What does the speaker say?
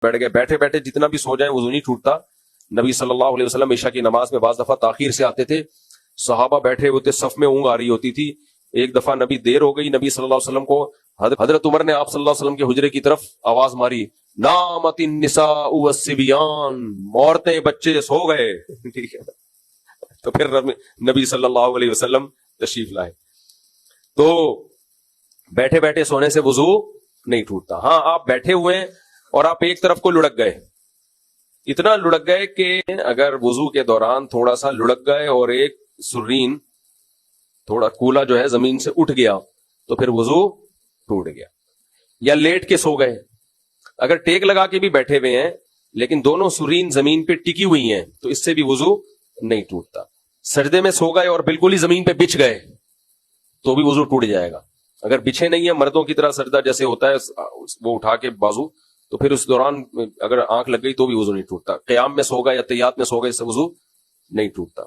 بیٹھ گئے, بیٹھے بیٹھے جتنا بھی سو جائیں وضو نہیں ٹوٹتا. نبی صلی اللہ علیہ وسلم عشاء کی نماز میں بعض دفعہ تاخیر سے آتے تھے, صحابہ بیٹھے ہوتے, صف میں اونگ آ رہی ہوتی تھی. ایک دفعہ نبی دیر ہو گئی, نبی صلی اللہ علیہ وسلم کو حضرت عمر نے آپ صلی اللہ علیہ وسلم کے حجرے کی طرف آواز ماری, نامت النساء والصبیان, عورتیں بچے سو گئے. ٹھیک ہے, تو پھر نبی صلی اللہ علیہ وسلم تشریف لائے. تو بیٹھے بیٹھے سونے سے وضو نہیں ٹوٹتا. ہاں آپ بیٹھے ہوئے ہیں اور آپ ایک طرف کو لڑک گئے, اتنا لڑک گئے کہ اگر وضو کے دوران تھوڑا سا لڑک گئے اور ایک سرین تھوڑا کولا جو ہے زمین سے اٹھ گیا تو پھر وضو ٹوٹ گیا. یا لیٹ کے سو گئے, اگر ٹیک لگا کے بھی بیٹھے ہوئے ہیں لیکن دونوں سرین زمین پہ ٹکی ہوئی ہیں تو اس سے بھی وضو نہیں ٹوٹتا. سجدے میں سو گئے اور بالکل ہی زمین پہ بچھ گئے تو بھی وضو ٹوٹ جائے گا. اگر بچھے نہیں ہیں, مردوں کی طرح سجدہ جیسے ہوتا ہے وہ اٹھا کے بازو, تو پھر اس دوران اگر آنکھ لگ گئی تو بھی وضو نہیں ٹوٹتا. قیام میں سو گئے یا تحیات میں سو گئے اس سے وضو نہیں ٹوٹتا.